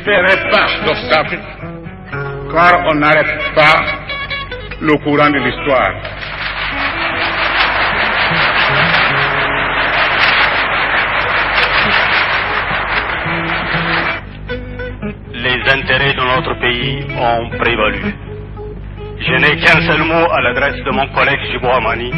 ferai pas d'obstacle, car on n'arrête pas le courant de l'histoire. Les intérêts de notre pays ont prévalu. Je n'ai qu'un seul mot à l'adresse de mon collègue Djibo Hamani.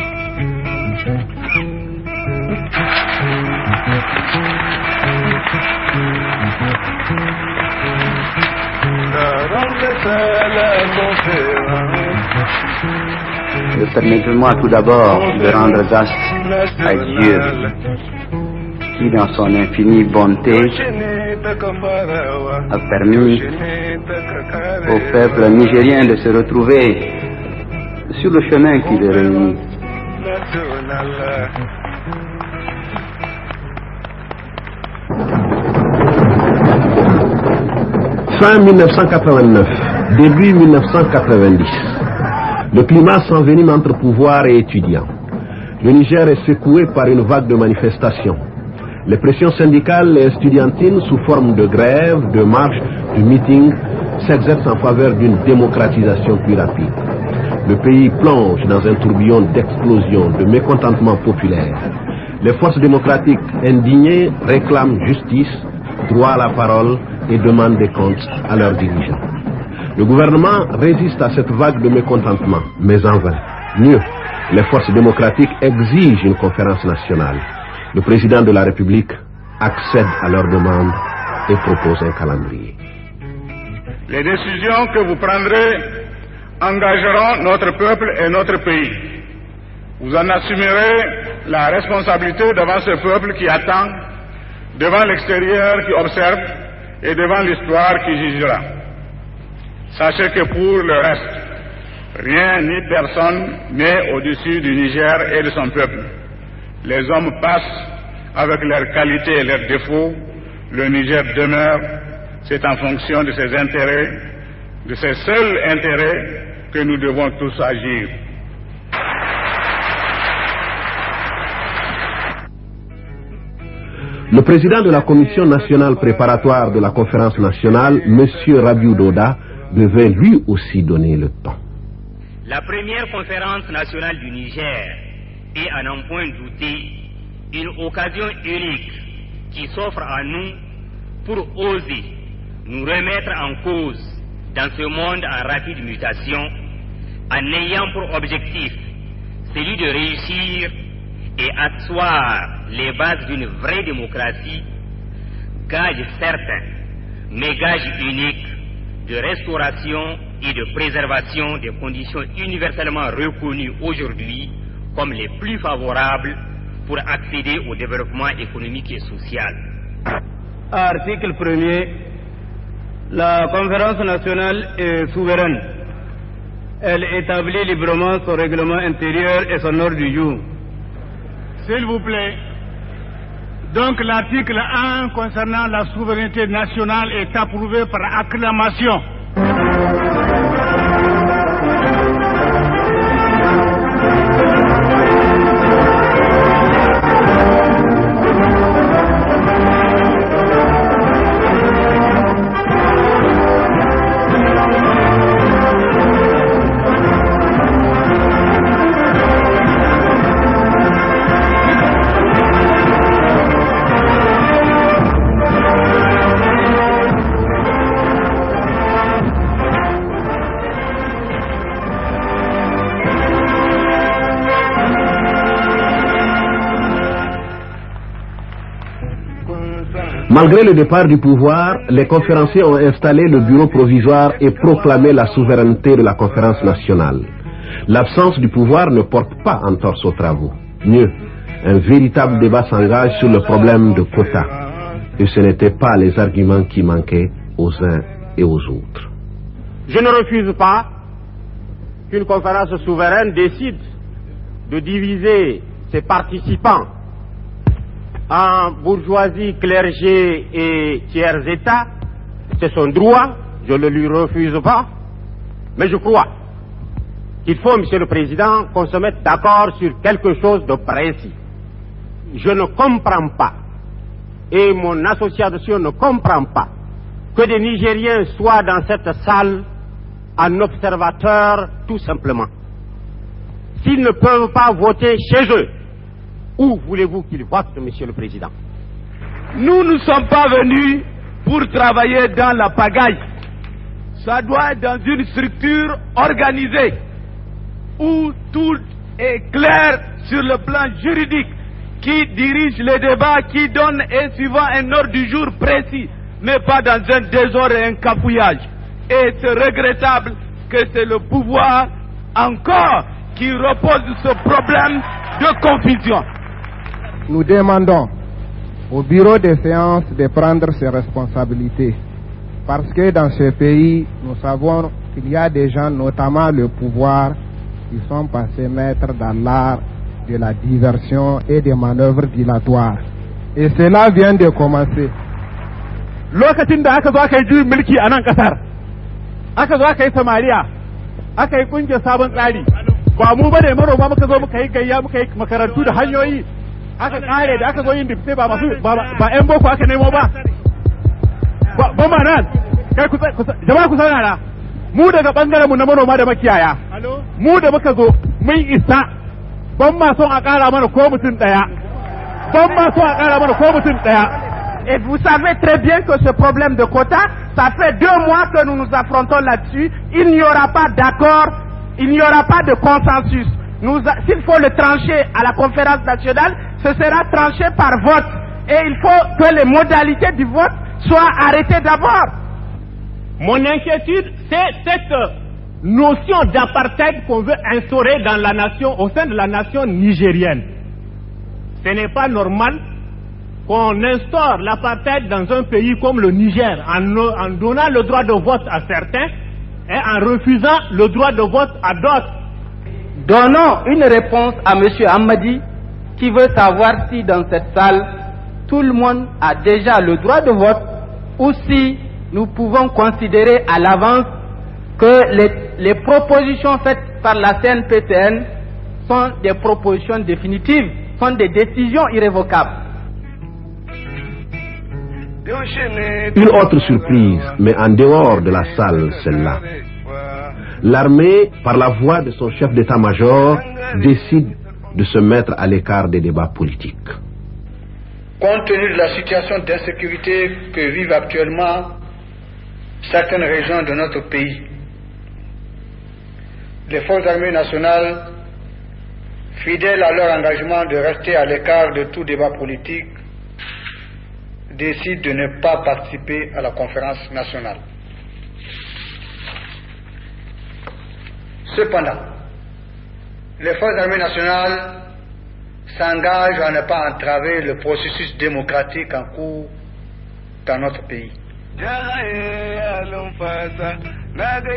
Permettez-moi tout d'abord de rendre grâce à Dieu qui, dans son infinie bonté, a permis au peuple nigérien de se retrouver sur le chemin qui les réunit. Fin 1989, début 1990. Le climat s'envenime entre pouvoir et étudiants. Le Niger est secoué par une vague de manifestations. Les pressions syndicales et estudiantines sous forme de grèves, de marches, de meetings s'exercent en faveur d'une démocratisation plus rapide. Le pays plonge dans un tourbillon d'explosion, de mécontentement populaire. Les forces démocratiques indignées réclament justice, droit à la parole et demandent des comptes à leurs dirigeants. Le gouvernement résiste à cette vague de mécontentement, mais en vain. Mieux, les forces démocratiques exigent une conférence nationale. Le président de la République accède à leurs demandes et propose un calendrier. Les décisions que vous prendrez engageront notre peuple et notre pays. Vous en assumerez la responsabilité devant ce peuple qui attend, devant l'extérieur qui observe et devant l'histoire qui jugera. Sachez que pour le reste, rien ni personne n'est au-dessus du Niger et de son peuple. Les hommes passent avec leurs qualités et leurs défauts. Le Niger demeure. C'est en fonction de ses intérêts, de ses seuls intérêts, que nous devons tous agir. Le président de la Commission nationale préparatoire de la conférence nationale, M. Rabiou Doda, devait lui aussi donner le temps. La première conférence nationale du Niger est, à n'en point douter, une occasion unique qui s'offre à nous pour oser nous remettre en cause dans ce monde en rapide mutation, en ayant pour objectif celui de réussir et asseoir les bases d'une vraie démocratie, gage certain, mais gage unique de restauration et de préservation des conditions universellement reconnues aujourd'hui comme les plus favorables pour accéder au développement économique et social. Article 1er. La conférence nationale est souveraine. Elle établit librement son règlement intérieur et son ordre du jour. S'il vous plaît. Donc l'article 1 concernant la souveraineté nationale est approuvé par acclamation. Malgré le départ du pouvoir, les conférenciers ont installé le bureau provisoire et proclamé la souveraineté de la conférence nationale. L'absence du pouvoir ne porte pas entorse aux travaux. Mieux, un véritable débat s'engage sur le problème de quotas. Et ce n'étaient pas les arguments qui manquaient aux uns et aux autres. Je ne refuse pas qu'une conférence souveraine décide de diviser ses participants en bourgeoisie, clergé et tiers état. C'est son droit, je ne lui refuse pas. Mais je crois qu'il faut, Monsieur le Président, qu'on se mette d'accord sur quelque chose de précis. Je ne comprends pas, et mon association ne comprend pas, que des Nigériens soient dans cette salle en observateurs tout simplement. S'ils ne peuvent pas voter chez eux, où voulez-vous qu'ils votent, Monsieur le Président? Nous ne sommes pas venus pour travailler dans la pagaille. Ça doit être dans une structure organisée où tout est clair sur le plan juridique, qui dirige les débats, qui donne et suivant un ordre du jour précis, mais pas dans un désordre et un cafouillage. Et c'est regrettable que c'est le pouvoir encore qui repose ce problème de confusion. Nous demandons au bureau des séances de prendre ses responsabilités. Parce que dans ce pays, nous savons qu'il y a des gens, notamment le pouvoir, qui sont passés maîtres dans l'art de la diversion et des manœuvres dilatoires. Et cela vient de commencer. Lokacin da aka zo aka yi juyin mulki a nan kasar, aka zo aka yi Samariya, aka yi kungiyar sabon tsari, ba mu bane manoma muka zo muka yi gayya, muka yi makarantu da hanyoyi, aka kare da aka zo yin dipte ba yan boko aka nemo ba. Ba ma nan, kai jama'a ku saurara, mu daga bangaren mu na manoma da makiyaya, mu da muka zo mun isa, ban ma son a kara mana ko mutum daya, ban ma son a kara mana ko mutum daya. Et vous savez très bien que ce problème de quota, ça fait 2 mois que nous nous affrontons là-dessus. Il n'y aura pas d'accord, il n'y aura pas de consensus. S'il faut le trancher à la conférence nationale, ce sera tranché par vote. Et il faut que les modalités du vote soient arrêtées d'abord. Mon inquiétude, c'est cette notion d'apartheid qu'on veut instaurer dans la nation, au sein de la nation nigérienne. Ce n'est pas normal qu'on instaure l'apartheid dans un pays comme le Niger en donnant le droit de vote à certains et en refusant le droit de vote à d'autres. Donnons une réponse à M. Hamadi qui veut savoir si dans cette salle tout le monde a déjà le droit de vote ou si nous pouvons considérer à l'avance que les propositions faites par la CNPTN sont des propositions définitives, sont des décisions irrévocables. Une autre surprise, mais en dehors de la salle, celle-là. L'armée, par la voix de son chef d'état-major, décide de se mettre à l'écart des débats politiques. Compte tenu de la situation d'insécurité que vivent actuellement certaines régions de notre pays, les forces armées nationales, fidèles à leur engagement de rester à l'écart de tout débat politique, décide de ne pas participer à la conférence nationale. Cependant, les forces armées nationales s'engagent à ne pas entraver le processus démocratique en cours dans notre pays.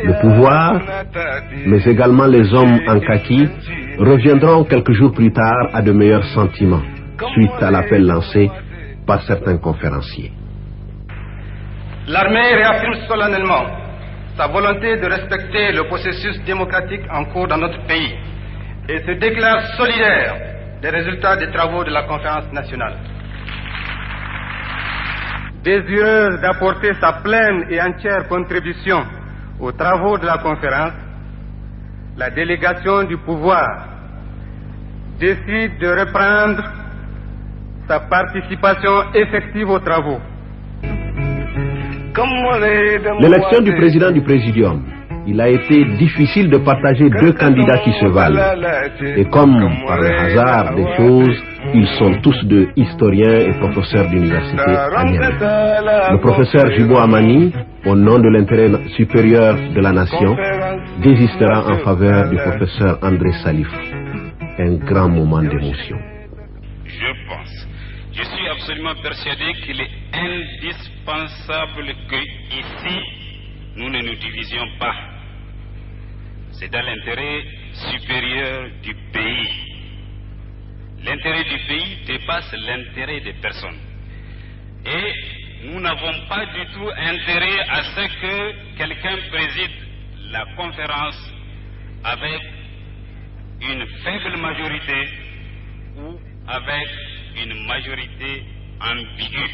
Le pouvoir, mais également les hommes en kaki, reviendront quelques jours plus tard à de meilleurs sentiments, suite à l'appel lancé par certains conférenciers. L'armée réaffirme solennellement sa volonté de respecter le processus démocratique en cours dans notre pays et se déclare solidaire des résultats des travaux de la conférence nationale. Désireuse d'apporter sa pleine et entière contribution aux travaux de la conférence, la délégation du pouvoir décide de reprendre sa participation effective aux travaux. L'élection du président du Présidium, il a été difficile de partager 2 candidats qui se valent. Et comme par le hasard des choses, ils sont tous 2 historiens et professeurs d'université à Niamey. Le professeur Jibo Amani, au nom de l'intérêt supérieur de la nation, désistera en faveur du professeur André Salif. Un grand moment d'émotion. Je suis absolument persuadé qu'il est indispensable que ici, nous ne nous divisions pas. C'est dans l'intérêt supérieur du pays. L'intérêt du pays dépasse l'intérêt des personnes. Et nous n'avons pas du tout intérêt à ce que quelqu'un préside la conférence avec une faible majorité ou avec une majorité ambiguë.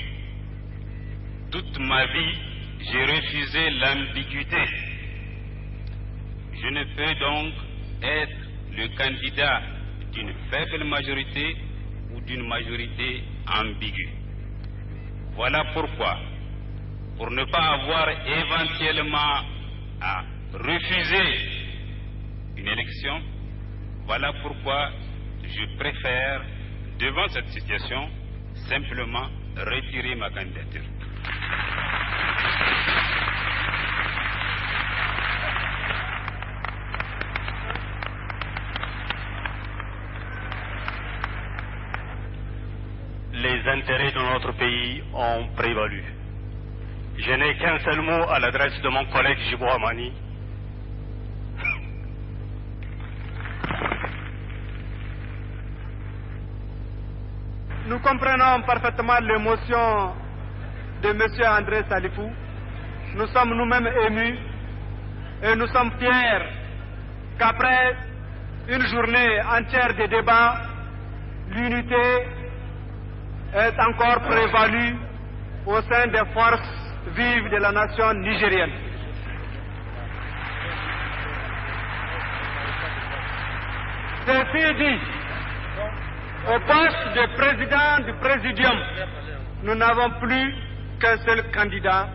Toute ma vie, j'ai refusé l'ambiguïté. Je ne peux donc être le candidat d'une faible majorité ou d'une majorité ambiguë. Voilà pourquoi, pour ne pas avoir éventuellement à refuser une élection, voilà pourquoi je préfère, devant cette situation, simplement retirer ma candidature. Les intérêts de notre pays ont prévalu. Je n'ai qu'un seul mot à l'adresse de mon collègue Djibo Hamani. Nous comprenons parfaitement l'émotion de M. André Salifou. Nous sommes nous-mêmes émus et nous sommes fiers qu'après une journée entière de débats, l'unité est encore prévalue au sein des forces vives de la nation nigérienne. Ceci dit, au poste de président du Présidium, nous n'avons plus qu'un seul candidat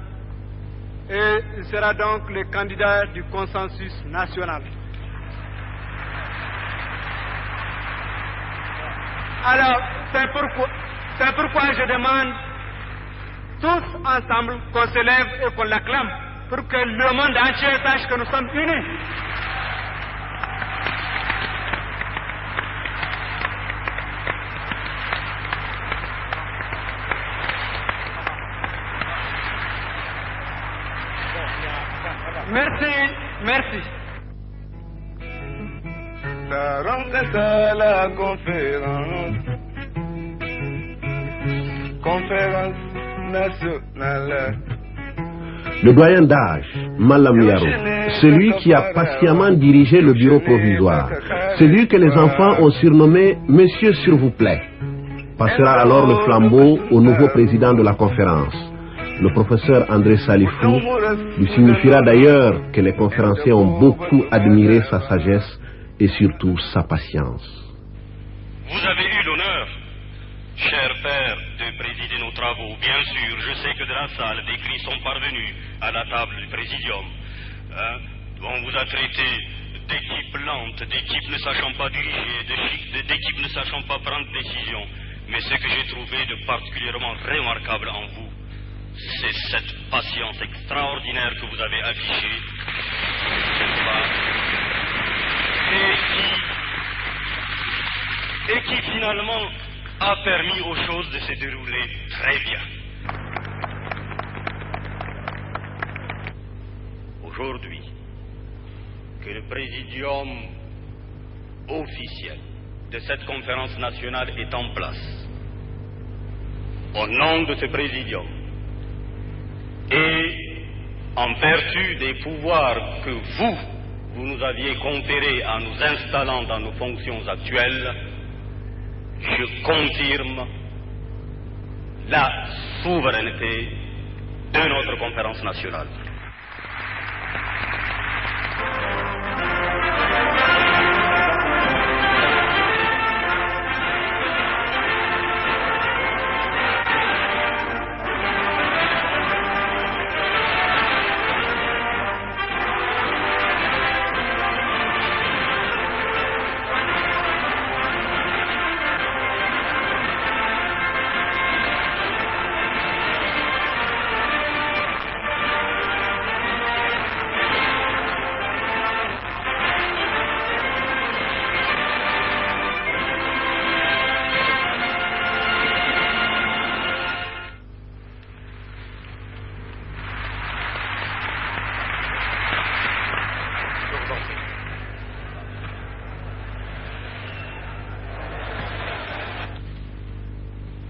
et il sera donc le candidat du consensus national. Alors, c'est pourquoi je demande tous ensemble qu'on se lève et qu'on l'acclame pour que le monde entier sache que nous sommes unis. Merci. Ça rentre à la conférence nationale. Le doyen d'âge, Malam Yaro, celui qui a patiemment dirigé le bureau provisoire, celui que les enfants ont surnommé Monsieur s'il vous plaît, passera alors le flambeau au nouveau président de la conférence. Le professeur André Salifou lui signifiera d'ailleurs que les conférenciers ont beaucoup admiré sa sagesse et surtout sa patience. Vous avez eu l'honneur, cher père, de présider nos travaux. Bien sûr, je sais que de la salle, des cris sont parvenus à la table du présidium. On vous a traité d'équipe lente, d'équipe ne sachant pas diriger, d'équipe ne sachant pas prendre décision. Mais ce que j'ai trouvé de particulièrement remarquable en vous, c'est cette patience extraordinaire que vous avez affichée, et qui finalement a permis aux choses de se dérouler très bien. Aujourd'hui, que le présidium officiel de cette conférence nationale est en place, au nom de ce présidium, et en vertu des pouvoirs que vous nous aviez conférés en nous installant dans nos fonctions actuelles, je confirme la souveraineté de notre conférence nationale.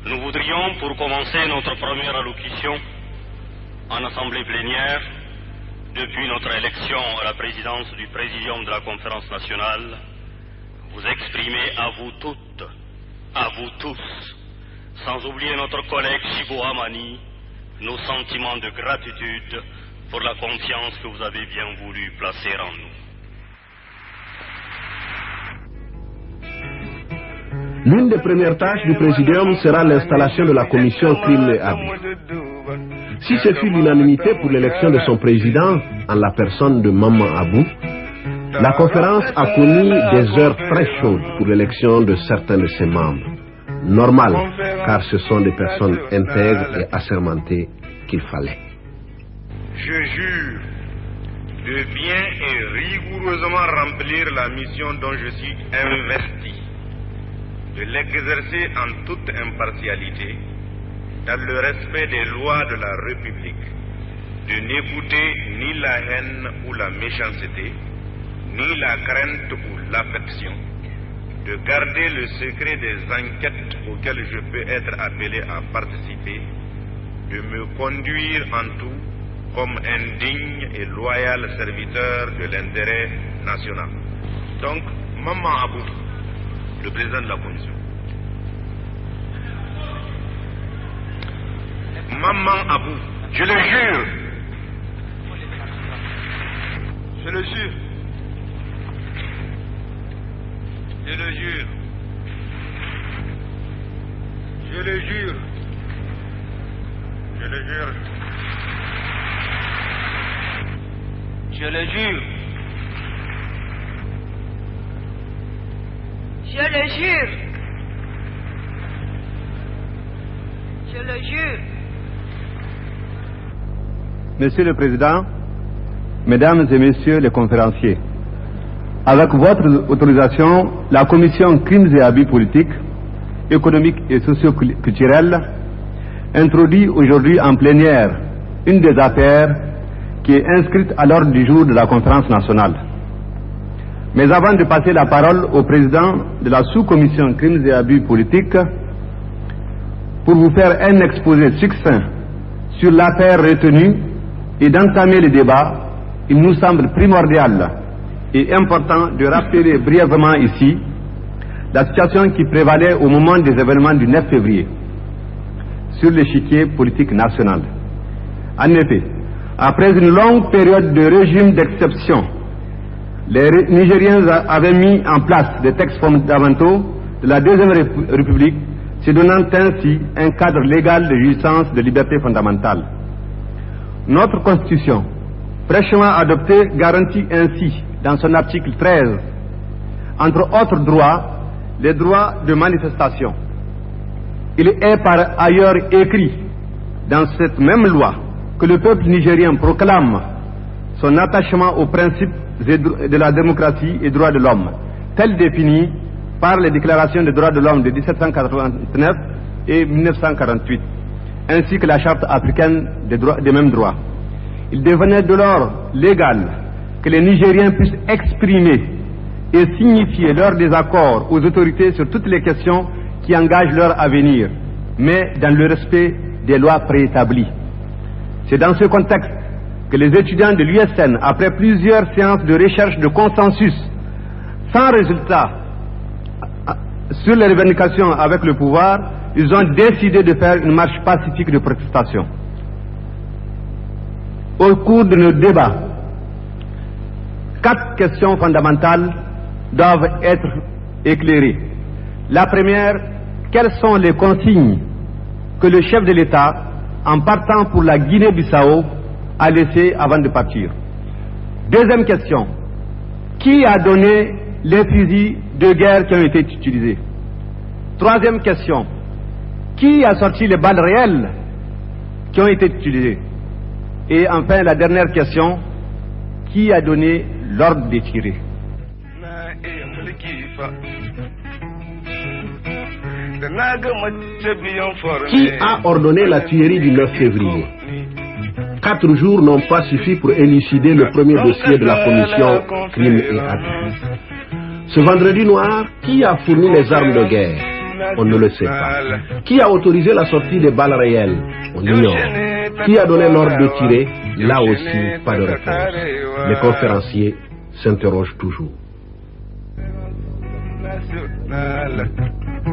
Nous voudrions, pour commencer notre première allocution en assemblée plénière, depuis notre élection à la présidence du Présidium de la Conférence nationale, vous exprimer à vous toutes, à vous tous, sans oublier notre collègue Djibo Hamani, nos sentiments de gratitude pour la confiance que vous avez bien voulu placer en nous. L'une des premières tâches du Présidium sera l'installation de la commission Crime et Abus. Si ce fut l'unanimité pour l'élection de son président, en la personne de Maman Abou, la conférence a connu des heures très chaudes pour l'élection de certains de ses membres. Normal, car ce sont des personnes intègres et assermentées qu'il fallait. Je jure de bien et rigoureusement remplir la mission dont je suis investi, de l'exercer en toute impartialité, dans le respect des lois de la République, de n'écouter ni la haine ou la méchanceté, ni la crainte ou l'affection, de garder le secret des enquêtes auxquelles je peux être appelé à participer, de me conduire en tout comme un digne et loyal serviteur de l'intérêt national. Donc, Maman Abou, le président de la commission. Maman Abou, je le jure. Je le jure. Je le jure. Je le jure. Je le jure. Je le jure. Je le jure. Je le jure. Monsieur le Président, Mesdames et Messieurs les conférenciers, avec votre autorisation, la Commission Crimes et Abus politiques, économiques et socio-culturels introduit aujourd'hui en plénière une des affaires qui est inscrite à l'ordre du jour de la conférence nationale. Mais avant de passer la parole au président de la sous-commission Crimes et Abus politiques, pour vous faire un exposé succinct sur l'affaire retenue et d'entamer le débat, il nous semble primordial et important de rappeler brièvement ici la situation qui prévalait au moment des événements du 9 février sur l'échiquier politique national. En effet, après une longue période de régime d'exception, les Nigériens avaient mis en place des textes fondamentaux de la Deuxième République, se donnant ainsi un cadre légal de jouissance de libertés fondamentales. Notre Constitution, fraîchement adoptée, garantit ainsi, dans son article 13, entre autres droits, les droits de manifestation. Il est par ailleurs écrit dans cette même loi que le peuple nigérien proclame son attachement aux principes de la démocratie et des droits de l'homme, tels définis par les déclarations des droits de l'homme de 1789 et 1948, ainsi que la charte africaine des mêmes droits. Il devenait de lors légal que les Nigériens puissent exprimer et signifier leur désaccord aux autorités sur toutes les questions qui engagent leur avenir, mais dans le respect des lois préétablies. C'est dans ce contexte que les étudiants de l'USN, après plusieurs séances de recherche de consensus, sans résultat sur les revendications avec le pouvoir, ils ont décidé de faire une marche pacifique de protestation. Au cours de nos débats, 4 questions fondamentales doivent être éclairées. La première, quelles sont les consignes que le chef de l'État, en partant pour la Guinée-Bissau, a laissées avant de partir? Deuxième question, qui a donné les fusils de guerre qui ont été utilisés? Troisième question, qui a sorti les balles réelles qui ont été utilisées? Et enfin, la dernière question, qui a donné l'ordre de tirer? Qui a ordonné la tuerie du 9 février? 4 jours n'ont pas suffi pour élucider le premier dossier de la commission Crimes et Abus. Ce vendredi noir, qui a fourni les armes de guerre? On ne le sait pas. Qui a autorisé la sortie des balles réelles? On ignore. Qui a donné l'ordre de tirer? Là aussi, pas de réponse. Les conférenciers s'interrogent toujours.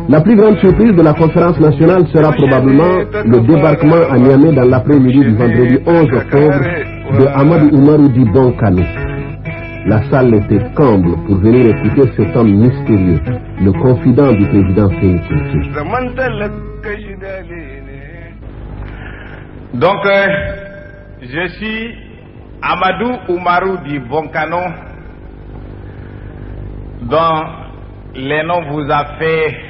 La plus grande surprise de la conférence nationale sera probablement le débarquement à Niamey dans l'après-midi du vendredi 11 octobre de Amadou Oumarou Di Bonkano. La salle était comble pour venir écouter cet homme mystérieux, le confident du président Félix Tshisekedi. Donc, je suis Amadou Oumarou Di Bonkano, dont les noms vous a fait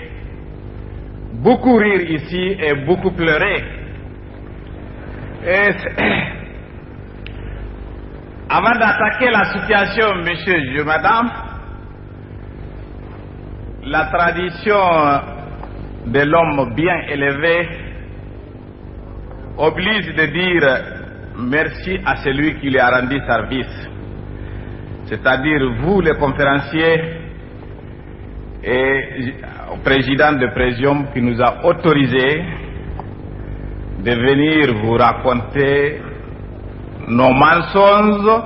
beaucoup rire ici et beaucoup pleurer. Et avant d'attaquer la situation, monsieur, madame, la tradition de l'homme bien élevé oblige de dire merci à celui qui lui a rendu service, c'est-à-dire vous les conférenciers et au président de Présidium qui nous a autorisé de venir vous raconter nos mensonges,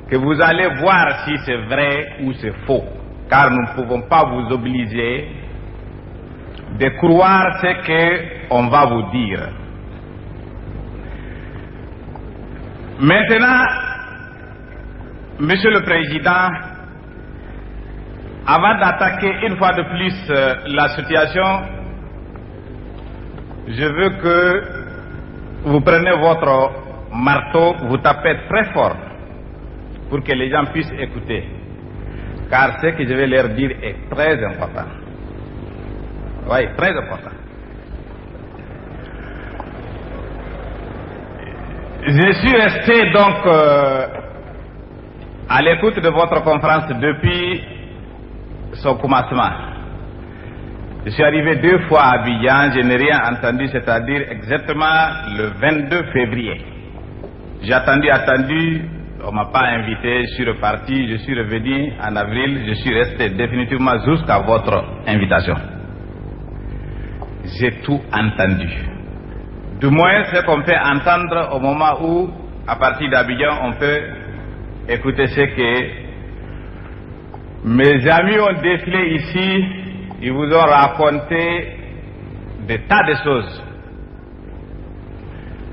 que vous allez voir si c'est vrai ou c'est faux, car nous ne pouvons pas vous obliger de croire ce qu'on va vous dire. Maintenant, Monsieur le Président, avant d'attaquer une fois de plus la situation, je veux que vous preniez votre marteau, vous tapez très fort pour que les gens puissent écouter, car ce que je vais leur dire est très important. Oui, très important. Je suis resté donc à l'écoute de votre conférence depuis son commencement. Je suis arrivé 2 fois à Abidjan, je n'ai rien entendu, c'est-à-dire exactement le 22 février. J'ai attendu, on ne m'a pas invité, je suis reparti, je suis revenu en avril, je suis resté définitivement jusqu'à votre invitation. J'ai tout entendu. Du moins ce qu'on peut entendre au moment où, à partir d'Abidjan, on peut écouter ce que mes amis ont défilé ici, ils vous ont raconté des tas de choses.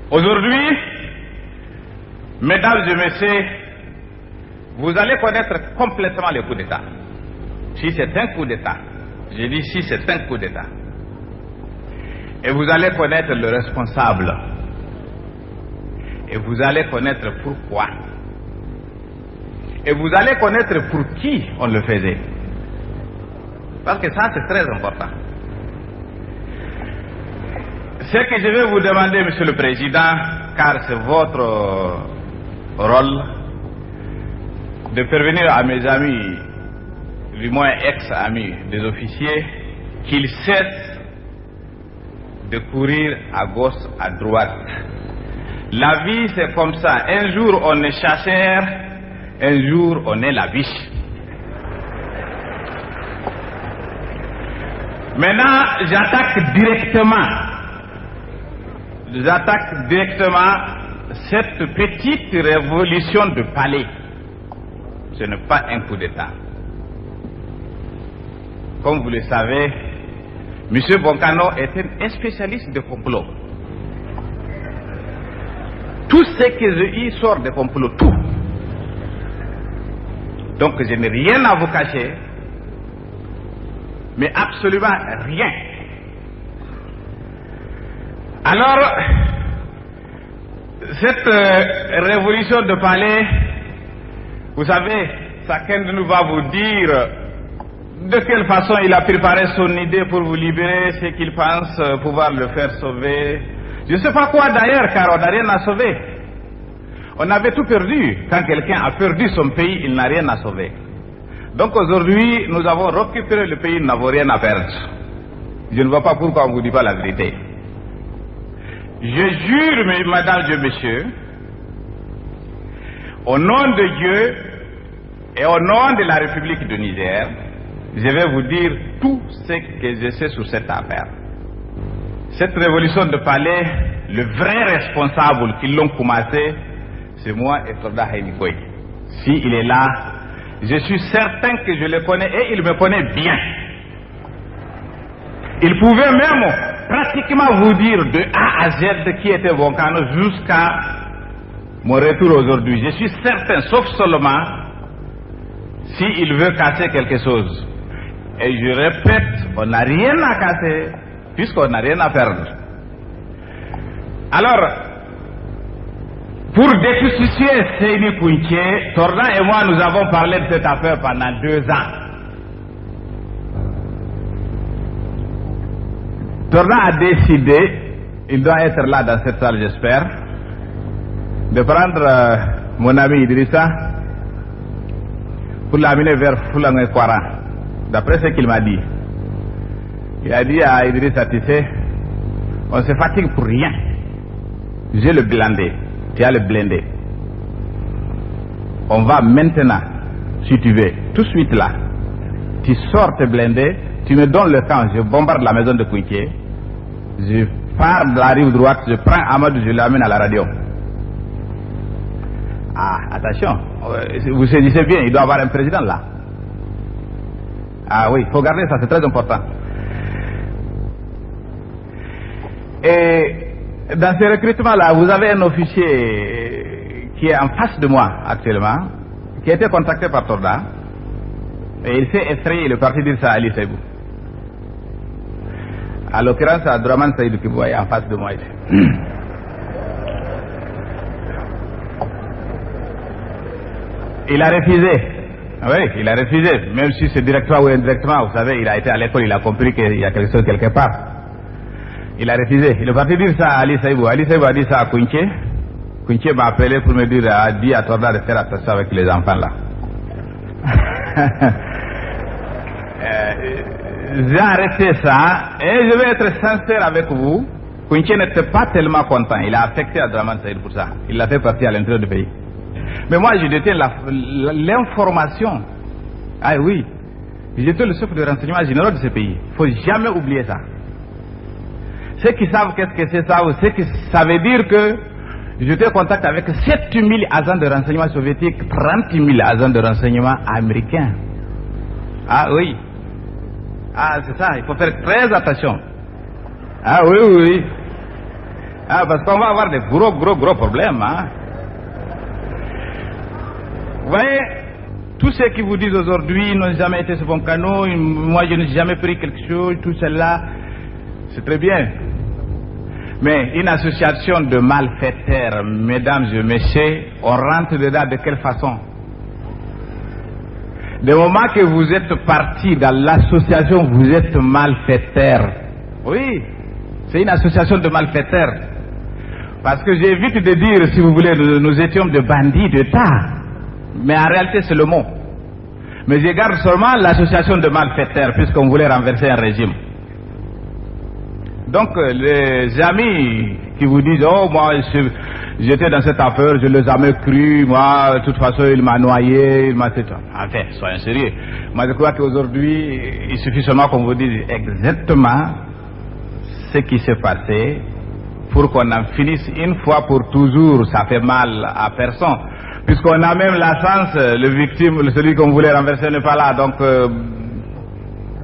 Aujourd'hui, mesdames et messieurs, vous allez connaître complètement le coup d'État. Si c'est un coup d'État, je dis si c'est un coup d'État. Et vous allez connaître le responsable. Et vous allez connaître pourquoi. Et vous allez connaître pour qui on le faisait. Parce que ça, c'est très important. Ce que je vais vous demander, Monsieur le Président, car c'est votre rôle, de parvenir à mes amis, du moins ex-amis des officiers, qu'ils cessent de courir à gauche, à droite. La vie, c'est comme ça. Un jour, on est chasseur, un jour, on est la biche. Maintenant, j'attaque directement cette petite révolution de palais. Ce n'est pas un coup d'État. Comme vous le savez, M. Bonkano est un spécialiste de complot. Tout ce que je dis sort de complot, tout. Donc je n'ai rien à vous cacher, mais absolument rien. Alors, cette révolution de palais, vous savez, chacun de nous va vous dire de quelle façon il a préparé son idée pour vous libérer, ce qu'il pense pouvoir le faire sauver. Je ne sais pas quoi d'ailleurs, car on n'a rien à sauver. On avait tout perdu. Quand quelqu'un a perdu son pays, il n'a rien à sauver. Donc aujourd'hui, nous avons récupéré le pays, nous n'avons rien à perdre. Je ne vois pas pourquoi on ne vous dit pas la vérité. Je jure, mesdames et messieurs, au nom de Dieu et au nom de la République du Niger, je vais vous dire tout ce que je sais sur cette affaire. Cette révolution de palais, le vrai responsable qui l'ont commencé, c'est moi et Soldat Haïnikoy. S'il est là, je suis certain que je le connais et il me connaît bien. Il pouvait même pratiquement vous dire de A à Z qui était Boncano jusqu'à mon retour aujourd'hui. Je suis certain, sauf seulement s'il veut casser quelque chose. Et je répète, on n'a rien à casser puisqu'on n'a rien à perdre. Alors, pour déconstituer Seyni Kounché, Torda et moi nous avons parlé de cette affaire pendant 2 ans. Torda a décidé, il doit être là dans cette salle j'espère, de prendre mon ami Idrissa pour l'amener vers Foulangé Kwara, d'après ce qu'il m'a dit. Il a dit à Idrissa, tu sais, on se fatigue pour rien. J'ai le blindé, tu as le blindé. On va maintenant, si tu veux, tout de suite là, tu sors tes blindés, tu me donnes le camp, je bombarde la maison de Kounché, je pars de la rive droite, je prends Amadou, je l'amène à la radio. Ah, attention, vous saisissez bien, il doit y avoir un président là. Ah oui, il faut garder ça, c'est très important. Et dans ce recrutement-là, vous avez un officier qui est en face de moi actuellement, qui a été contacté par Torda, et il s'est effrayé, il est parti dire ça à Ali Seibou. À l'occurrence, à Draman Saïdou qui vous voyez en face de moi ici. Il a refusé. Oui, il a refusé. Même si c'est directement ou indirectement, vous savez, il a été à l'école, il a compris qu'il y a quelque chose quelque part. Il a refusé. Il est parti dire ça à Ali Seibou. Ali Seibou a dit ça à Kounché. Kounché m'a appelé pour me dire, a dit à Torda de faire attention avec les enfants là. J'ai arrêté ça et je vais être sincère avec vous. Kounché n'était pas tellement content. Il a affecté à Draman Saïd pour ça. Il l'a fait partir à l'intérieur du pays. Mais moi, je détiens l'information. Ah oui, j'étais le chef de renseignement général de ce pays. Il ne faut jamais oublier ça. Ceux qui savent qu'est-ce que c'est ça, ceux qui ça veut dire que j'étais en contact avec 7000 agents de renseignement soviétiques, 30 000 agents de renseignement américains. Ah oui. Ah, c'est ça, il faut faire très attention. Ah oui, oui. Ah, parce qu'on va avoir des gros problèmes. Hein. Vous voyez, tous ceux qui vous disent aujourd'hui n'ont jamais été sur Boncano, moi je n'ai jamais pris quelque chose, tout cela, c'est très bien. Mais une association de malfaiteurs, mesdames et messieurs, on rentre dedans de quelle façon? Du moment que vous êtes parti dans l'association, vous êtes malfaiteurs. Oui, c'est une association de malfaiteurs. Parce que j'évite de dire, si vous voulez, nous étions des bandits d'État. Mais en réalité, c'est le mot. Mais je garde seulement l'association de malfaiteurs, puisqu'on voulait renverser un régime. Donc, les amis qui vous disent, oh, moi, j'étais dans cette affaire, je ne l'ai jamais cru, moi, de toute façon, il m'a noyé, il m'a fait... Enfin, soyez sérieux. Moi, je crois qu'aujourd'hui, il suffit seulement qu'on vous dise exactement ce qui s'est passé pour qu'on en finisse une fois pour toujours. Ça fait mal à personne. Puisqu'on a même la chance, le victime, celui qu'on voulait renverser n'est pas là. Donc,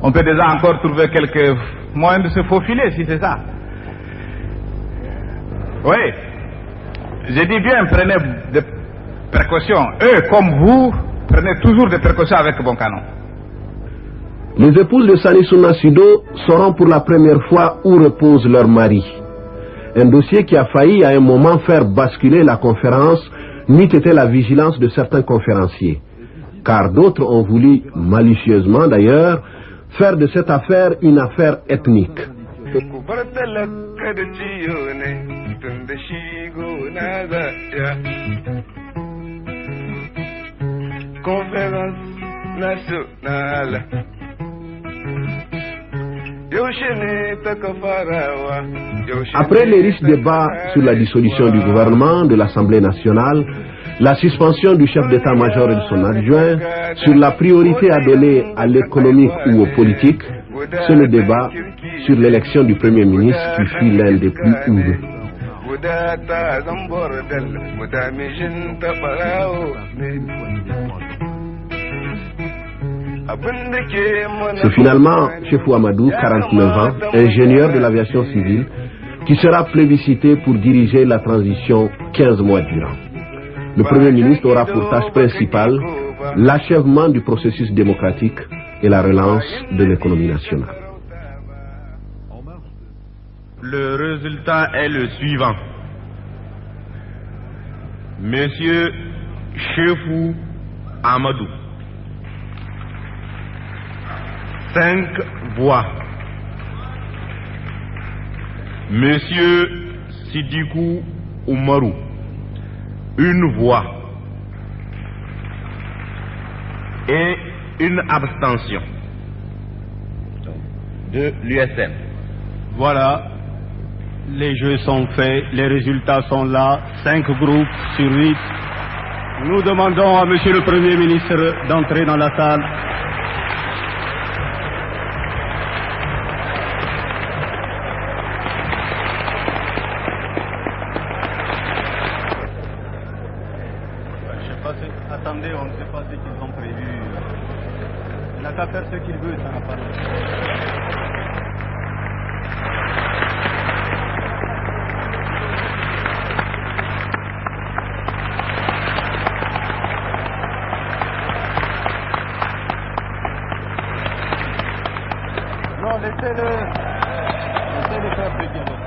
on peut déjà encore trouver quelques moyens de se faufiler, si c'est ça. Oui. Je dis bien, prenez des précautions. Eux, comme vous, prenez toujours des précautions avec Boncano. Les épouses de Sanissouna Sido sauront pour la première fois où repose leur mari. Un dossier qui a failli à un moment faire basculer la conférence, n'eût été la vigilance de certains conférenciers. Car d'autres ont voulu, malicieusement d'ailleurs, faire de cette affaire une affaire ethnique. Conférence nationale. Après les riches débats sur la dissolution du gouvernement, de l'Assemblée nationale, la suspension du chef d'état-major et de son adjoint, sur la priorité à donner à l'économique ou aux politiques, c'est le débat sur l'élection du Premier ministre qui fut l'un des plus houleux. C'est finalement Chefou Amadou, 49 ans, ingénieur de l'aviation civile, qui sera plébiscité pour diriger la transition 15 mois durant. Le Premier ministre aura pour tâche principale l'achèvement du processus démocratique et la relance de l'économie nationale. Le résultat est le suivant. Monsieur Chefou Amadou, 5 voix. Monsieur Sidikou Oumarou, 1 voix. Et une abstention de l'USM. Voilà, les jeux sont faits, les résultats sont là, 5 groupes sur 8. Nous demandons à Monsieur le Premier ministre d'entrer dans la salle. Attendez, on ne sait pas ce qu'ils ont prévu. Il n'a qu'à faire ce qu'il veut, ça n'a pas Non, laissez-le faire ce qu'il veut.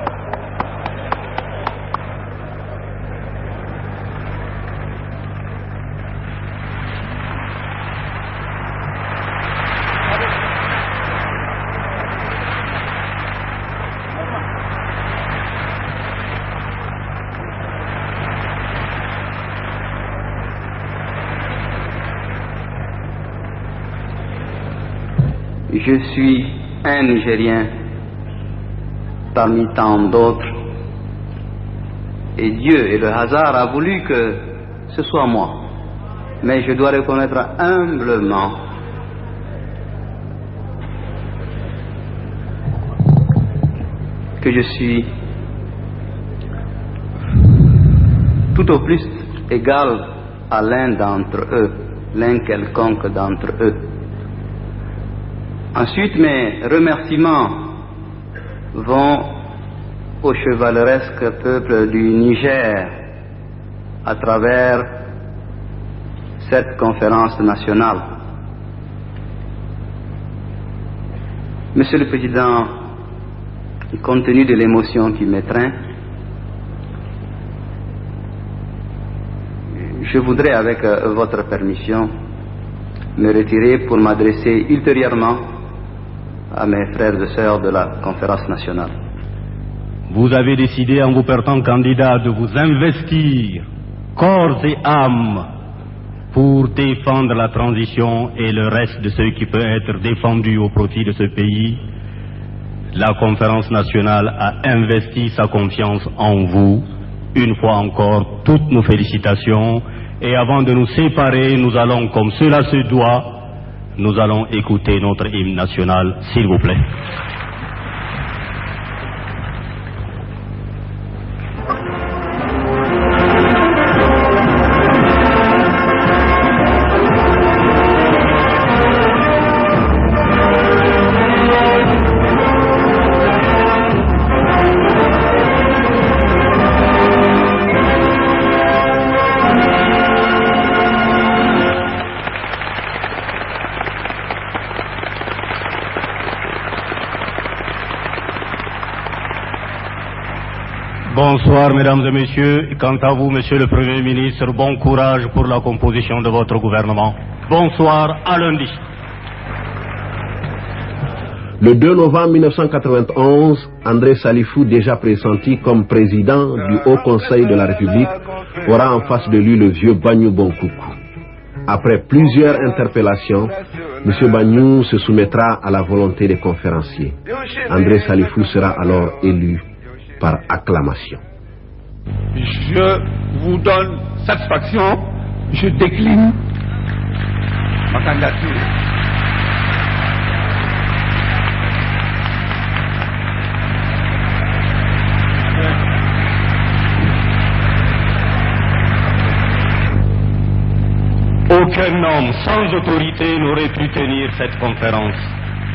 Je suis un Nigérien parmi tant d'autres et Dieu et le hasard a voulu que ce soit moi. Mais je dois reconnaître humblement que je suis tout au plus égal à l'un d'entre eux, l'un quelconque d'entre eux. Ensuite, mes remerciements vont au chevaleresque peuple du Niger à travers cette conférence nationale. Monsieur le Président, compte tenu de l'émotion qui m'étreint, je voudrais, avec votre permission, me retirer pour m'adresser ultérieurement à mes frères et sœurs de la conférence nationale. Vous avez décidé, en vous portant candidat, de vous investir corps et âme pour défendre la transition et le reste de ce qui peut être défendu au profit de ce pays. La conférence nationale a investi sa confiance en vous. Une fois encore, toutes nos félicitations. Et avant de nous séparer, nous allons, comme cela se doit, nous allons écouter notre hymne national, s'il vous plaît. Bonsoir, mesdames et messieurs. Quant à vous, monsieur le Premier ministre, bon courage pour la composition de votre gouvernement. Bonsoir, à lundi. Le 2 novembre 1991, André Salifou, déjà pressenti comme président du Haut Conseil de la République, aura en face de lui le vieux Bagnou Bonkoukou. Après plusieurs interpellations, M. Bagnou se soumettra à la volonté des conférenciers. André Salifou sera alors élu par acclamation. Je vous donne satisfaction, je décline ma candidature. Aucun Aucun homme sans autorité n'aurait pu tenir cette conférence.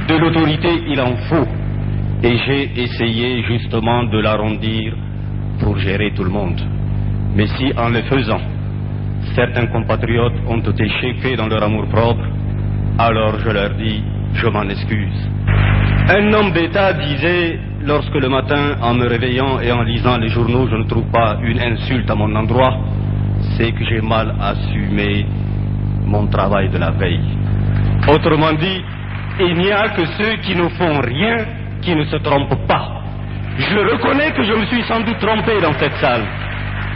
De l'autorité, il en faut. Et j'ai essayé justement de l'arrondir pour gérer tout le monde. Mais si en le faisant, certains compatriotes ont été choqués dans leur amour-propre, alors je leur dis, je m'en excuse. Un homme d'État disait, lorsque le matin, en me réveillant et en lisant les journaux, je ne trouve pas une insulte à mon endroit, c'est que j'ai mal assumé mon travail de la veille. Autrement dit, il n'y a que ceux qui ne font rien qui ne se trompent pas. Je reconnais que je me suis sans doute trompé dans cette salle.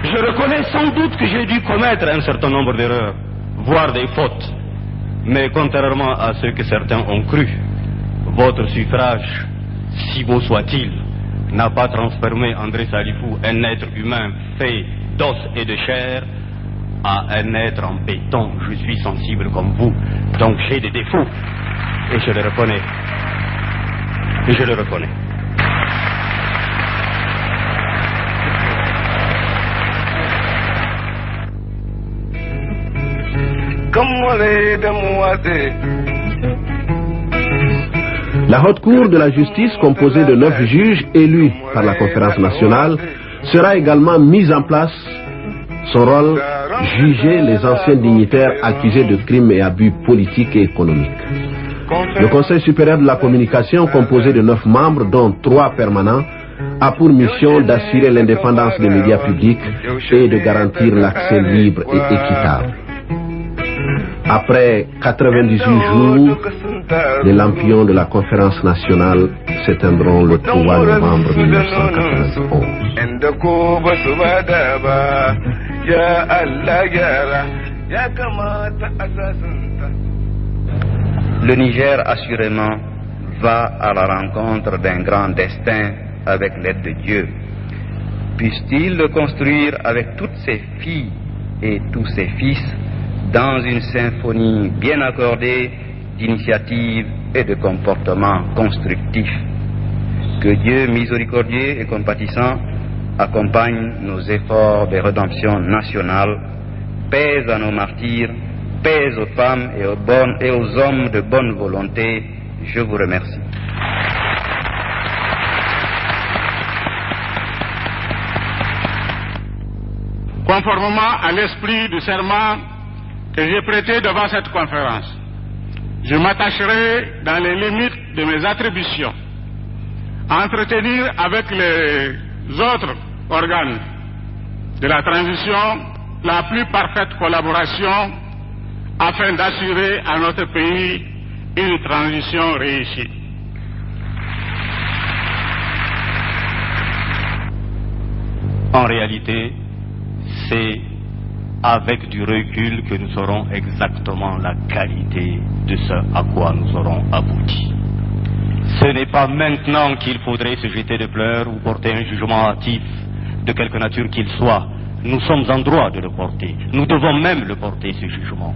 Je reconnais sans doute que j'ai dû commettre un certain nombre d'erreurs, voire des fautes. Mais contrairement à ce que certains ont cru, votre suffrage, si beau soit-il, n'a pas transformé André Salifou, un être humain fait d'os et de chair, à un être en béton. Je suis sensible comme vous, donc j'ai des défauts, et je le reconnais. Et je le reconnais. La haute cour de la justice, composée de 9 juges élus par la conférence nationale, sera également mise en place. Son rôle, juger les anciens dignitaires accusés de crimes et abus politiques et économiques. Le Conseil supérieur de la communication, composé de 9 membres, dont 3 permanents, a pour mission d'assurer l'indépendance des médias publics et de garantir l'accès libre et équitable. Après 98 jours, les lampions de la conférence nationale s'éteindront le 3 novembre 1991. Le Niger, assurément, va à la rencontre d'un grand destin avec l'aide de Dieu. Puisse-t-il le construire avec toutes ses filles et tous ses fils dans une symphonie bien accordée d'initiatives et de comportements constructifs. Que Dieu miséricordieux et compatissant accompagne nos efforts de rédemption nationale, pèse à nos martyrs, pèse aux femmes et aux hommes de bonne volonté. Je vous remercie. Conformément à l'esprit du serment que j'ai prêté devant cette conférence, je m'attacherai, dans les limites de mes attributions, à entretenir avec les autres organes de la transition la plus parfaite collaboration afin d'assurer à notre pays une transition réussie. En réalité, c'est avec du recul que nous saurons exactement la qualité de ce à quoi nous aurons abouti. Ce n'est pas maintenant qu'il faudrait se jeter de pleurs ou porter un jugement hâtif de quelque nature qu'il soit. Nous sommes en droit de le porter. Nous devons même le porter, ce jugement.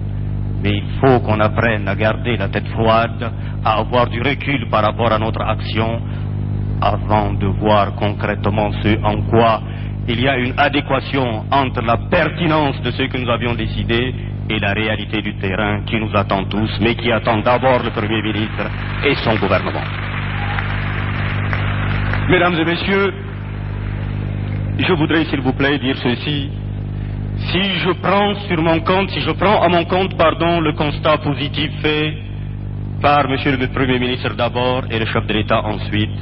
Mais il faut qu'on apprenne à garder la tête froide, à avoir du recul par rapport à notre action, avant de voir concrètement ce en quoi il y a une adéquation entre la pertinence de ce que nous avions décidé et la réalité du terrain qui nous attend tous, mais qui attend d'abord le Premier ministre et son gouvernement. Mesdames et messieurs, je voudrais s'il vous plaît dire ceci. Si je prends à mon compte, le constat positif fait par Monsieur le Premier ministre d'abord et le chef de l'État ensuite,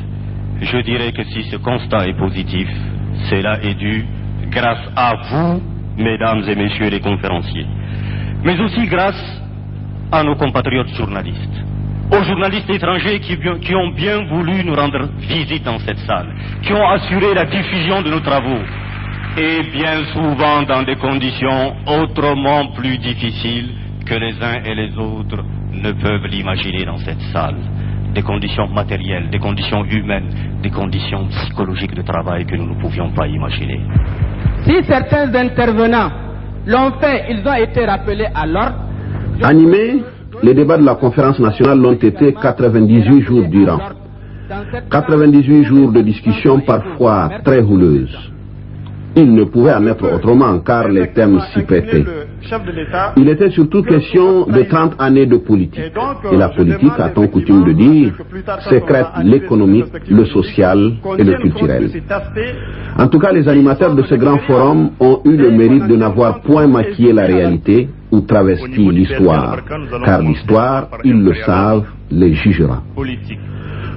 je dirais que si ce constat est positif, cela est dû grâce à vous, mesdames et messieurs les conférenciers, mais aussi grâce à nos compatriotes journalistes, aux journalistes étrangers qui ont bien voulu nous rendre visite dans cette salle, qui ont assuré la diffusion de nos travaux, et bien souvent dans des conditions autrement plus difficiles que les uns et les autres ne peuvent l'imaginer dans cette salle. Des conditions matérielles, des conditions humaines, des conditions psychologiques de travail que nous ne pouvions pas imaginer. Si certains intervenants l'ont fait, ils ont été rappelés à l'ordre. Animés, les débats de la conférence nationale l'ont été 98 jours durant. 98 jours de discussion parfois très houleuses. Il ne pouvait en être autrement car les thèmes s'y prêtaient. Il était surtout question de 30 années de politique. Et la politique, a-t-on coutume de dire, sécrète l'économique, le social et le culturel. En tout cas, les animateurs de ce grand forum ont eu le mérite de n'avoir point maquillé la réalité ou travesti l'histoire. Car l'histoire, ils le savent, les jugera.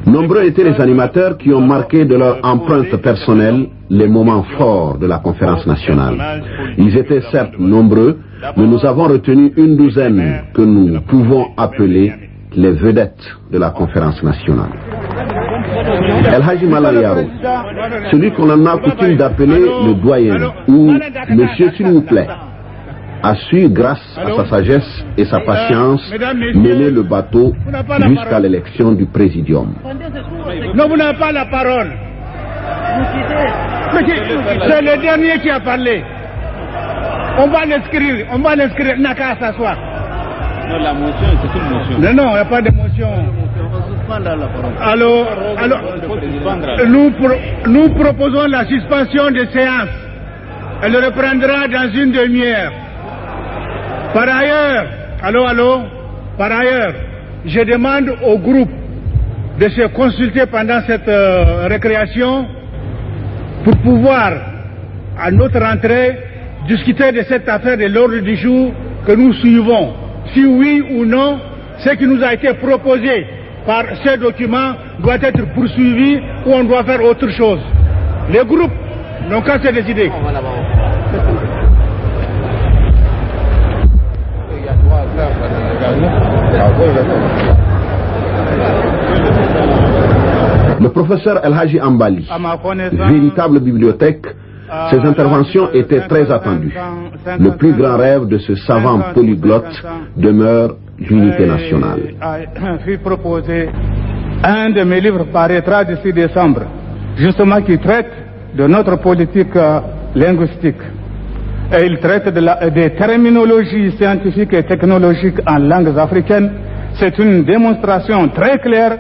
Nombreux étaient les animateurs qui ont marqué de leur empreinte personnelle les moments forts de la conférence nationale. Ils étaient certes nombreux, mais nous avons retenu une douzaine que nous pouvons appeler les vedettes de la conférence nationale. El Hadji Malal Yaro, celui qu'on en a coutume d'appeler le doyen ou monsieur s'il vous plaît, a su, grâce à sa sagesse et sa patience, mener le bateau jusqu'à l'élection du présidium. Non, vous n'avez pas la parole. C'est le dernier qui a parlé. On va l'inscrire, n'a qu'à s'asseoir. Non, la motion, c'est une motion. Non, il n'y a pas de motion. Alors, nous proposons la suspension de séance. Elle reprendra dans une demi-heure. Par ailleurs, par ailleurs, je demande au groupe de se consulter pendant cette récréation pour pouvoir, à notre entrée, discuter de cette affaire de l'ordre du jour que nous suivons. Si oui ou non, ce qui nous a été proposé par ce document doit être poursuivi ou on doit faire autre chose. Les groupes n'ont qu'à se décider. Le professeur El Hadji Ambali, véritable bibliothèque, ses interventions étaient très attendues. Le plus grand rêve de ce savant polyglotte demeure l'unité nationale. Puis proposer un de mes livres paraîtra d'ici décembre, justement qui traite de notre politique linguistique. Et il traite des terminologies scientifiques et technologiques en langues africaines. C'est une démonstration très claire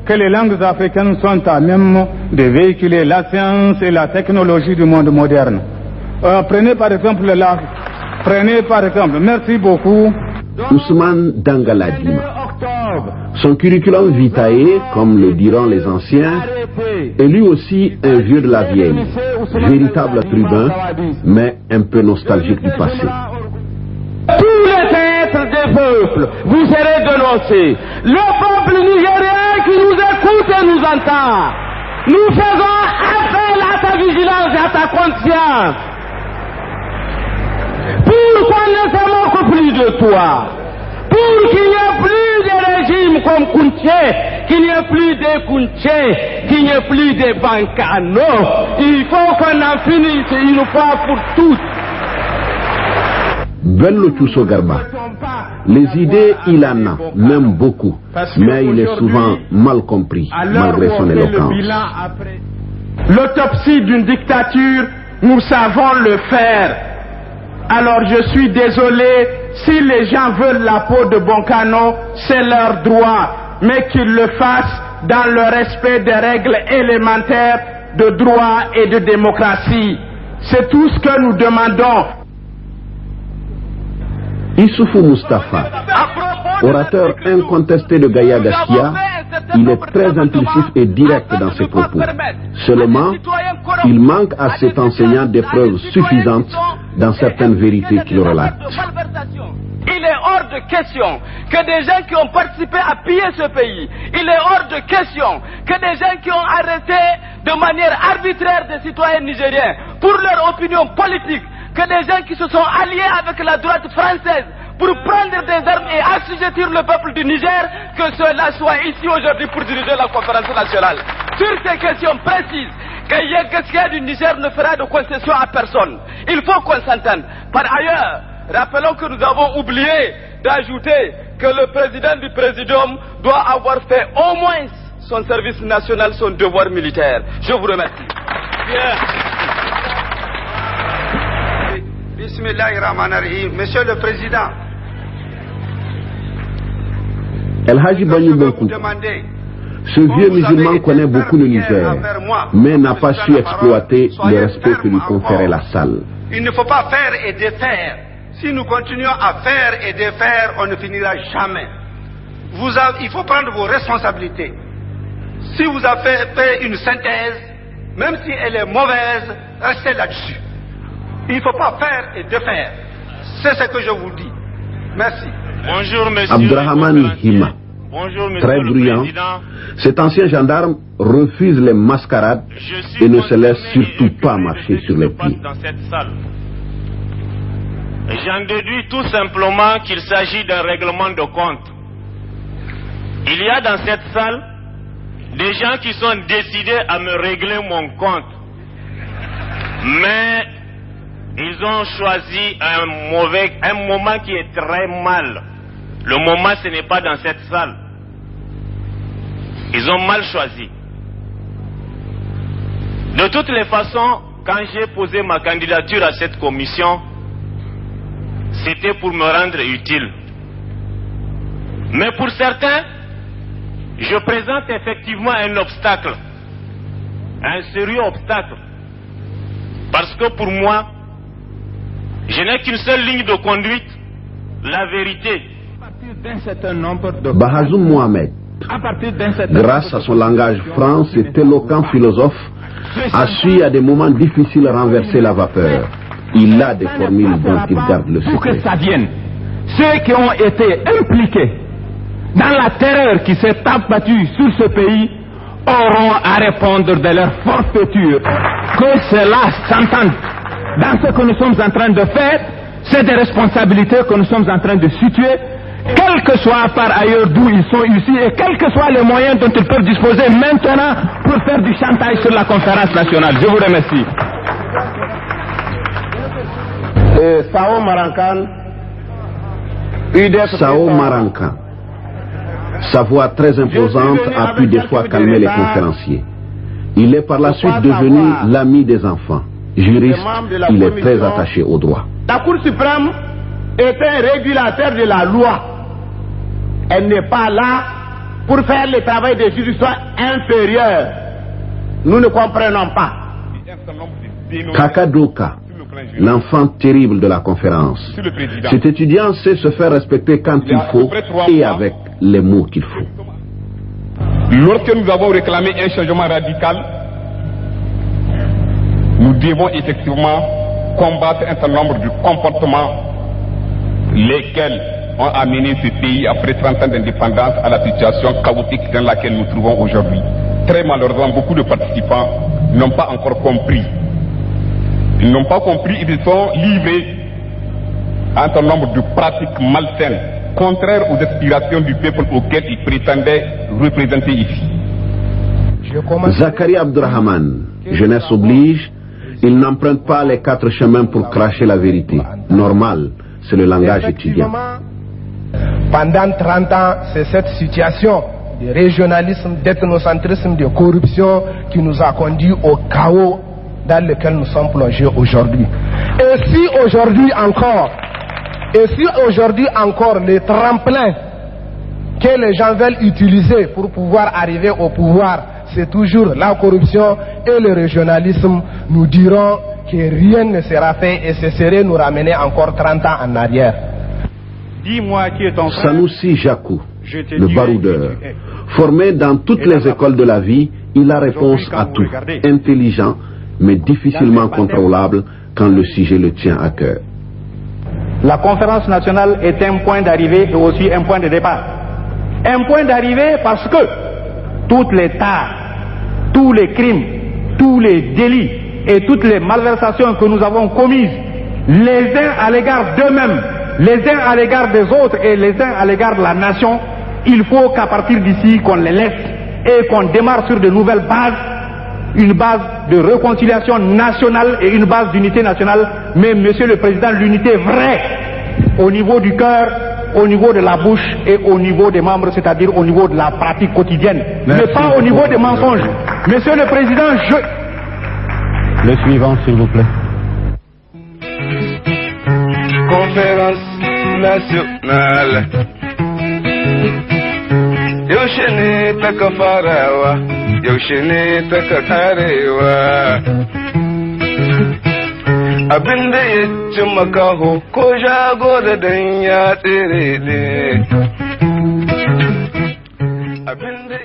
que les langues africaines sont à même de véhiculer la science et la technologie du monde moderne. Prenez par exemple, merci beaucoup, Ousmane Dangaladima. Son curriculum vitae, comme le diront les anciens, est lui aussi un vieux de la vieille, véritable tribun, mais un peu nostalgique du passé. Tous les êtres des peuples, vous serez dénoncés. Le peuple nigérien qui nous écoute et nous entend, nous faisons appel à ta vigilance et à ta conscience. Pour qu'on ne se moque plus de toi, pour qu'il n'y ait plus de régimes comme Kounché, qu'il n'y ait plus de Kounché, qu'il n'y ait plus de Bancano, il faut qu'on en finisse une fois pour toutes. Bello Tchousso Garba. Les idées, il en a, même beaucoup, mais il est souvent mal compris, malgré son éloquence. L'autopsie d'une dictature, nous savons le faire. Alors je suis désolé, si les gens veulent la peau de Boncano, c'est leur droit, mais qu'ils le fassent dans le respect des règles élémentaires de droit et de démocratie. C'est tout ce que nous demandons. Issoufou Moustapha, orateur incontesté de Gaïa Gaskia, il est très impulsif et direct dans ses propos. Seulement, il manque à cet enseignant des preuves suffisantes dans certaines vérités qu'il relate. Il est hors de question que des gens qui ont participé à piller ce pays, il est hors de question que des gens qui ont arrêté de manière arbitraire des citoyens nigériens pour leur opinion politique, que des gens qui se sont alliés avec la droite française pour prendre des armes et assujettir le peuple du Niger, que cela soit ici aujourd'hui pour diriger la conférence nationale. Sur ces questions précises, Gaïa Gaskia du Niger ne fera de concession à personne. Il faut qu'on s'entende. Par ailleurs, rappelons que nous avons oublié d'ajouter que le président du Présidium doit avoir fait au moins son service national, son devoir militaire. Je vous remercie. Bismillahirrahmanirrahim. Monsieur le Président, El Hadji Bagnou Benkou, Ce vieux musulman connaît beaucoup le Niger, mais n'a pas su exploiter le respect que lui conférait la salle. Il ne faut pas faire et défaire. Si nous continuons à faire et défaire, on ne finira jamais. Il faut prendre vos responsabilités. Si vous avez fait une synthèse, même si elle est mauvaise, restez là-dessus. Il ne faut pas faire et défaire. C'est ce que je vous dis. Merci. Bonjour, monsieur. Abdrahman Hima, Bonjour, monsieur très le bruyant, président. cet ancien gendarme refuse les mascarades et ne se laisse surtout pas marcher sur les pieds. Dans cette salle. J'en déduis tout simplement qu'il s'agit d'un règlement de compte. Il y a dans cette salle des gens qui sont décidés à me régler mon compte. Mais ils ont choisi un moment qui est très mal. Le moment, ce n'est pas dans cette salle. Ils ont mal choisi. De toutes les façons, quand j'ai posé ma candidature à cette commission, c'était pour me rendre utile. Mais pour certains, je présente effectivement un obstacle, un sérieux obstacle. Parce que pour moi, je n'ai qu'une seule ligne de conduite, la vérité. Bahazoum Mohamed, grâce à son langage franc, cet éloquent philosophe a su à des moments difficiles renverser la vapeur. Il a des formules dont il garde le secret. Pour que ça vienne, ceux qui ont été impliqués dans la terreur qui s'est abattue sur ce pays auront à répondre de leur forfaiture. Que cela s'entende. Dans ce que nous sommes en train de faire, c'est des responsabilités que nous sommes en train de situer, quel que soit par ailleurs d'où ils sont ici et quels que soient les moyens dont ils peuvent disposer maintenant pour faire du chantage sur la conférence nationale. Je vous remercie. Sao Marankan, sa voix très imposante a pu des fois calmer les conférenciers. Il est par la suite devenu l'ami des enfants. Juriste, il est très attaché au droit. La Cour suprême est un régulateur de la loi. Elle n'est pas là pour faire le travail des juridictions inférieures. Nous ne comprenons pas. Kakadoka, l'enfant terrible de la conférence. Cet étudiant sait se faire respecter quand il faut et avec les mots qu'il faut. Lorsque nous avons réclamé un changement radical, nous devons effectivement combattre un certain nombre de comportements lesquels ont amené ce pays, après 30 ans d'indépendance, à la situation chaotique dans laquelle nous nous trouvons aujourd'hui. Très malheureusement, beaucoup de participants n'ont pas encore compris. Ils n'ont pas compris, ils sont livrés à un certain nombre de pratiques malsaines, contraires aux aspirations du peuple auquel ils prétendaient représenter ici. Zakaria Abdrahman, jeunesse oblige, il n'emprunte pas les 4 chemins pour cracher la vérité. Normal, c'est le langage étudiant. Pendant 30 ans, c'est cette situation de régionalisme, d'ethnocentrisme, de corruption qui nous a conduit au chaos dans lequel nous sommes plongés aujourd'hui. Et si aujourd'hui encore les tremplins que les gens veulent utiliser pour pouvoir arriver au pouvoir, c'est toujours la corruption et le régionalisme, nous dirons que rien ne sera fait et ce serait nous ramener encore 30 ans en arrière. Dis-moi qui est ton frère. Sanoussi Jakou, le baroudeur. Formé dans toutes les écoles de la vie, il a réponse à tout. Intelligent, mais difficilement contrôlable quand le sujet le tient à cœur. La conférence nationale est un point d'arrivée et aussi un point de départ. Un point d'arrivée parce que toutes les tares, tous les crimes, tous les délits et toutes les malversations que nous avons commises, les uns à l'égard d'eux-mêmes, les uns à l'égard des autres et les uns à l'égard de la nation, il faut qu'à partir d'ici qu'on les laisse et qu'on démarre sur de nouvelles bases, une base de réconciliation nationale et une base d'unité nationale, mais Monsieur le Président, l'unité vraie au niveau du cœur, au niveau de la bouche et au niveau des membres, c'est-à-dire au niveau de la pratique quotidienne. Merci. Mais pas au niveau des mensonges. Monsieur le Président, Le suivant, s'il vous plaît. Conférence nationale. yaushe ne ta ka farawa yaushe ne ta ka karewa abinda ya ci makaho ko shago da dan ya tsere ne abinda